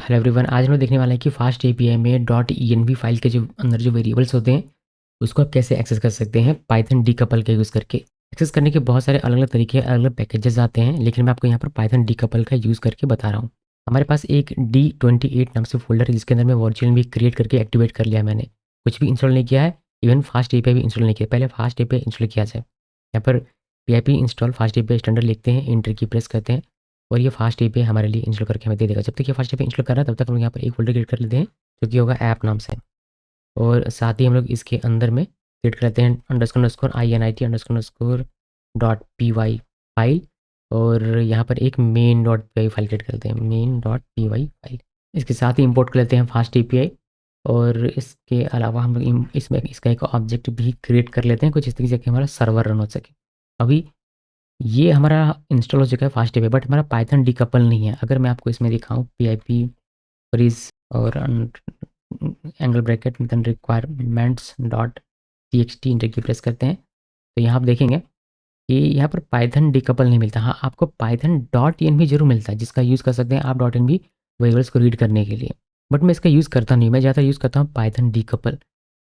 Hello everyone, आज हम लोग देखने वाले हैं कि फास्ट एपीआई में डॉट env फाइल के जो अंदर जो वेरिएबल्स होते हैं उसको आप कैसे एक्सेस कर सकते हैं पाइथन डीकपल का यूज़ करके। एक्सेस करने के बहुत सारे अलग अलग तरीके अलग अलग पैकेजेस आते हैं, लेकिन मैं आपको यहाँ पर पाइथन डीकपल का यूज़ करके बता रहा हूँ। हमारे पास एक D28 नाम से फोल्डर है जिसके अंदर मैं वर्चुअल भी क्रिएट करके एक्टिवेट कर लिया। मैंने कुछ भी इंस्टॉल नहीं किया है, इवन फास्ट एपीआई भी इंस्टॉल नहीं किया। पहले फास्ट एपीआई इंस्टॉल किया जाए। यहाँ पर pip install fast API standard लिखते हैं, इंटर की प्रेस करते हैं और ये फास्ट एपीआई हमारे लिए इंस्टॉल करके हमें दे देगा। जब तक ये फास्ट एपीआई इंस्टॉल कर रहा है तब तक हम लोग यहाँ पर एक फ़ोल्डर क्रिएट कर लेते हैं जो कि होगा ऐप नाम से, और साथ ही हम लोग इसके अंदर में क्रिएट कर लेते हैं __init__ dot P Y file, और यहाँ पर एक main dot P Y file create करते हैं, main dot P Y file. इसके साथ ही इंपोर्ट कर लेते हैं फास्ट एपीआई, और इसके अलावा हम लोग इसमें इसका एक ऑब्जेक्ट भी क्रिएट कर लेते हैं कुछ इस तरीके से कि हमारा सर्वर रन हो सके। अभी ये हमारा इंस्टॉल हो चुका है फास्ट एपीआई, बट हमारा पाइथन डीकपल नहीं है। अगर मैं आपको इसमें दिखाऊँ pip फ्रीज और angle bracket then requirements dot txt enter की प्रेस करते हैं तो यहाँ आप देखेंगे कि यहाँ पर पाइथन डीकपल नहीं मिलता। हाँ, आपको पाइथन डॉट env जरूर मिलता है जिसका यूज़ कर सकते हैं आप डॉट env वेरिएबल्स को रीड करने के लिए, बट मैं इसका यूज़ करता नहीं। मैं ज़्यादा यूज़ करता हूँ पाइथन डीकपल।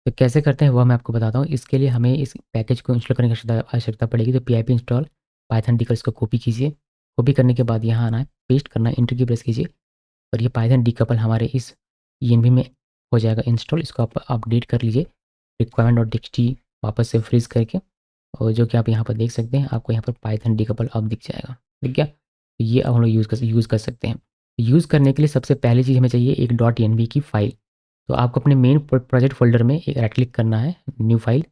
तो कैसे करते हैं वह मैं आपको बताता हूँ। इसके लिए हमें इस पैकेज को इंस्टॉल करने की आवश्यकता पड़ेगी। तो pip इंस्टॉल पाइथन डीकपल इसको कॉपी कीजिए। कॉपी करने के बाद यहाँ आना है, पेस्ट करना है, इंटर की प्रेस कीजिए और ये पाइथन डीकपल हमारे इस env में हो जाएगा इंस्टॉल। इसको आप अपडेट कर लीजिए रिक्वायरमेंट डॉट txt वापस से फ्रीज करके, और जो कि आप यहाँ पर देख सकते हैं आपको यहाँ पर पाइथन डीकपल अब दिख जाएगा। ठीक है, तो ये अब हम लोग यूज़ कर सकते हैं। यूज़ करने के लिए सबसे पहली चीज़ हमें चाहिए एक डॉट env की फ़ाइल। तो आपको अपने मेन प्रोजेक्ट फ़ोल्डर में एक राइट क्लिक करना है, न्यू फाइल,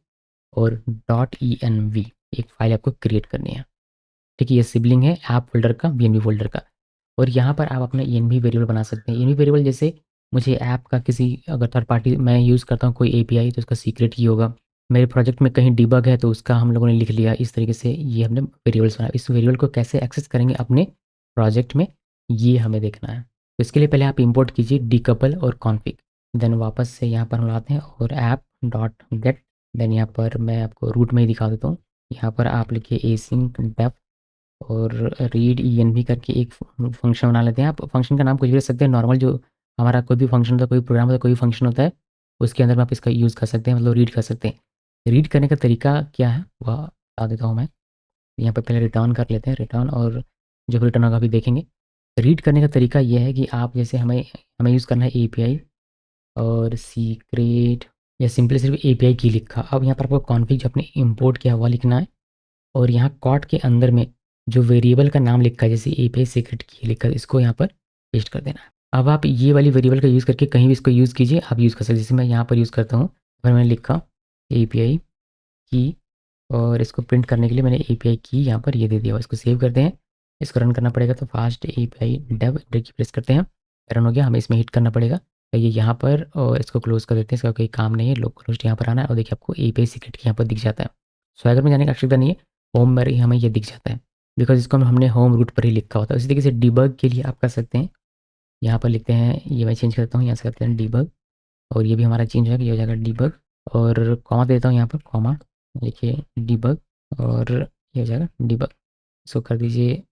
और डॉट env एक फ़ाइल आपको क्रिएट करनी है। ठीक है, ये सिबलिंग है ऐप फ़ोल्डर का, env फ़ोल्डर का, और यहाँ पर आप अपना env वेरिएबल बना सकते हैं। env वेरिएबल जैसे मुझे ऐप का किसी अगर थर्ड पार्टी मैं यूज़ करता हूँ कोई एपीआई तो उसका सीक्रेट की होगा। मेरे प्रोजेक्ट में कहीं डिबग है तो उसका हम लोगों ने लिख लिया। इस तरीके से ये हमने वेरिएबल्स बनाया। इस वेरिएबल को कैसे एक्सेस करेंगे अपने प्रोजेक्ट में, ये हमें देखना है। तो इसके लिए पहले आप इंपोर्ट कीजिए डीकपल और कॉन्फिग, देन वापस से यहाँ पर हम लाते हैं और ऐप डॉट गेट, देन यहाँ पर मैं आपको रूट में ही दिखा देता हूँ। यहाँ पर आप लिखिए async def और रीड env करके एक फंक्शन बना लेते हैं। आप फंक्शन का नाम कुछ भी रख सकते हैं। नॉर्मल जो हमारा कोई भी फंक्शन होता है, कोई प्रोग्राम होता है, कोई फंक्शन होता है, उसके अंदर में आप इसका यूज़ कर सकते हैं, मतलब रीड कर सकते हैं। रीड करने का तरीका क्या है वह बता देता हूँ मैं। यहाँ पे पहले रिटर्न कर लेते हैं, रिटर्न, और जब रिटर्न होगा अभी देखेंगे। रीड करने का तरीका ये है कि आप जैसे हमें हमें यूज़ करना है एपीआई और सीक्रेट, या सिंपली सिर्फ एपीआई की लिखा। अब यहाँ पर आपको कॉन्फिग जो आपने इंपोर्ट किया हुआ लिखना है, और यहाँ कॉट के अंदर में जो वेरिएबल का नाम लिखा है जैसे एपीआई सीक्रेट की लिखा है, इसको यहाँ पर पेस्ट कर देना है। अब आप ये वाली वेरिएबल का यूज़ करके कहीं भी इसको यूज़ कीजिए, आप यूज़ कर सकते हैं। जैसे मैं यहाँ पर यूज़ करता हूँ, अगर मैंने लिखा एपीआई की, और इसको प्रिंट करने के लिए मैंने एपीआई की यहाँ पर ये दे दिया हुआ। इसको सेव करते हैं, इसको रन करना पड़ेगा। तो फास्ट एपीआई डेव इंटर की प्रेस करते हैं, रन हो गया। हमें इसमें हिट करना पड़ेगा तो ये यहाँ पर, और इसको क्लोज कर देते हैं। इसका कोई काम नहीं है, लोग क्लोज यहाँ पर आना है, और देखिए आपको एपीआई सीक्रेट यहाँ पर दिख जाता है। स्वैगर में जाने की आवश्यकता नहीं है, होम में ही हमें ये दिख जाता है बिकॉज इसको हमने होम रूट पर ही लिखा होता है। इसी तरीके से डिबग के लिए आप कर सकते हैं। यहाँ पर लिखते हैं, ये मैं चेंज करता हूँ, यहाँ से करते हैं डिबग, और ये भी हमारा चेंज हो जाएगा, ये हो जाएगा डिबग, और कॉमा देता हूँ यहाँ पर, कॉमा लिखिए डिबग, और ये हो जाएगा डिबग। इसको कर दीजिए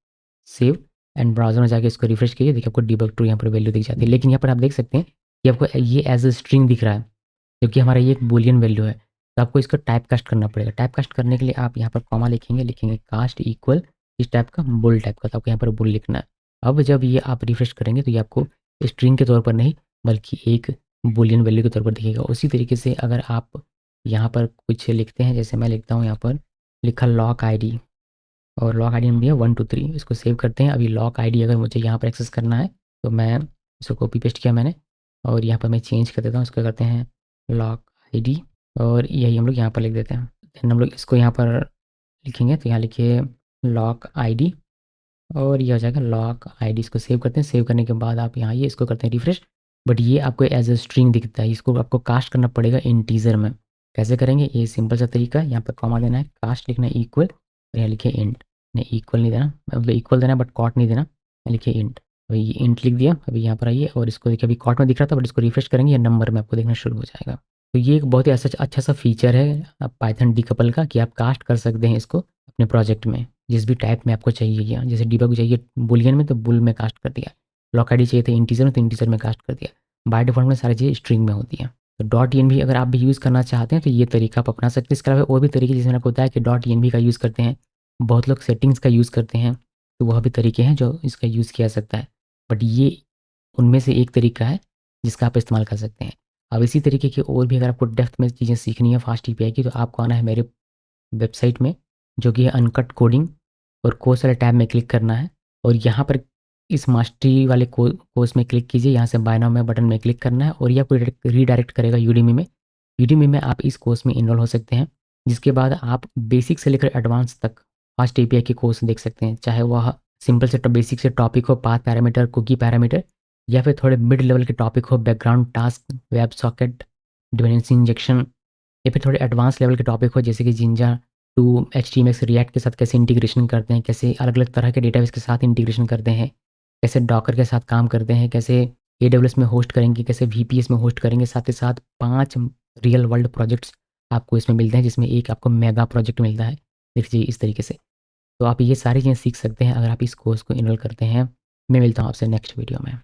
सेव, एंड ब्राउज़र में जाके इसको रिफ्रेश कीजिए। देखिए आपको डिबग टू यहाँ पर वैल्यू दिख जाती है। लेकिन यहाँ पर आप देख सकते हैं कि आपको ये एज अ स्ट्रिंग दिख रहा है क्योंकि हमारा ये एक बूलियन वैल्यू है। तो आपको इसको टाइप कास्ट करना पड़ेगा। टाइप कास्ट करने के लिए आप यहाँ पर कॉमा लिखेंगे, लिखेंगे कास्ट इक्वल इस टाइप का बुल टाइप का, तो आपको यहाँ पर बुल लिखना है। अब जब ये आप रिफ्रेश करेंगे तो ये आपको स्ट्रिंग के तौर पर नहीं बल्कि एक बूलियन वैल्यू के तौर पर दिखेगा। उसी तरीके से अगर आप यहाँ पर कुछ लिखते हैं, जैसे मैं लिखता हूँ यहाँ पर लिखा लॉक आईडी, और लॉक आईडी में दिया 1 2 3, इसको सेव करते हैं। अभी लॉक आईडी अगर मुझे यहाँ पर एक्सेस करना है तो मैं इसको कॉपी पेस्ट किया मैंने, और यहाँ पर मैं चेंज कर देता हूँ। इसको करते हैं लॉक आईडी, और यही हम लोग यहाँ पर लिख देते हैं। देन हम लोग इसको यहाँ पर लिखेंगे, तो यहाँ लिखिए लॉक आईडी, और ये हो जाएगा लॉक आईडी। इसको सेव करते हैं। सेव करने के बाद आप यहाँ ये इसको करते हैं रिफ्रेश, बट ये आपको एज अ स्ट्रिंग दिखता है। इसको आपको कास्ट करना पड़ेगा इंटीजर में। कैसे करेंगे, ये सिंपल सा तरीका है। यहाँ पर कॉमा देना है, कास्ट लिखना है इक्वल, और यहाँ लिखिए इंट। नहीं, इक्वल नहीं देना, मतलब इक्वल देना बट कॉट नहीं देना। यहाँ लिखिए इंट, अभी ये इंट लिख दिया। अभी यहाँ पर आइए, और इसको देखिए अभी कॉट में दिख रहा था बट इसको रिफ्रेश करेंगे या नंबर में आपको देखना शुरू हो जाएगा। तो ये एक बहुत ही अच्छा सा फीचर है पाइथन डीकपल का, कि आप कास्ट कर सकते हैं इसको अपने प्रोजेक्ट में जिस भी टाइप में आपको चाहिए। या जैसे डिबग चाहिए बुलियन में तो बुल में कास्ट कर दिया, लॉक आईडी चाहिए था इंटीजर में, तो इंटीजर में कास्ट कर दिया। बाय डिफ़ॉल्ट में सारी चीज़ें स्ट्रिंग में होती हैं। तो डॉट ENV अगर आप भी यूज़ करना चाहते हैं तो ये तरीका आप अपना सकते हैं। इसके अलावा और भी तरीके, जैसे मैंने आपको बताया कि डॉट ENV का यूज़ करते हैं, बहुत लोग सेटिंग्स का यूज़ करते हैं, तो वह भी तरीके हैं जो इसका यूज़ किया जा सकता है। बट ये उनमें से एक तरीका है जिसका आप इस्तेमाल कर सकते हैं। अब इसी तरीके की और भी अगर आपको डेप्थ में चीज़ें सीखनी है फास्ट एपीआई की, तो आपको आना है मेरे वेबसाइट में, जो कि है अनकट कोडिंग, और कोर्स वाले टैब में क्लिक करना है, और यहाँ पर इस मास्टरी वाले कोर्स में क्लिक कीजिए। यहाँ से बाय नाउ में बटन में क्लिक करना है और ये आपको रीडायरेक्ट करेगा यूडीमी में। यूडीमी में आप इस कोर्स में इनरोल हो सकते हैं, जिसके बाद आप बेसिक से लेकर एडवांस तक फास्ट एपीआई के कोर्स देख सकते हैं, चाहे वह सिंपल से बेसिक से टॉपिक हो, पाथ पैरामीटर, कुकी पैरामीटर, या फिर थोड़े मिड लेवल के टॉपिक हो, background task, web socket, dependency injection, या फिर थोड़े एडवांस लेवल के टॉपिक हो जैसे कि जिंजा टू HTML रिएक्ट के साथ कैसे इंटीग्रेशन करते हैं, कैसे अलग अलग तरह के डेटाबेस के साथ इंटीग्रेशन करते हैं, कैसे डॉकर के साथ काम करते हैं, कैसे AWS में होस्ट करेंगे, कैसे VPS में होस्ट करेंगे। साथ ही साथ 5 रियल वर्ल्ड प्रोजेक्ट्स आपको इसमें मिलते हैं, जिसमें एक आपको मेगा प्रोजेक्ट मिलता है। देखिए इस तरीके से, तो आप ये सारी चीज़ें सीख सकते हैं अगर आप इस कोर्स को इनरोल करते हैं। मैं मिलता हूँ आपसे नेक्स्ट वीडियो में।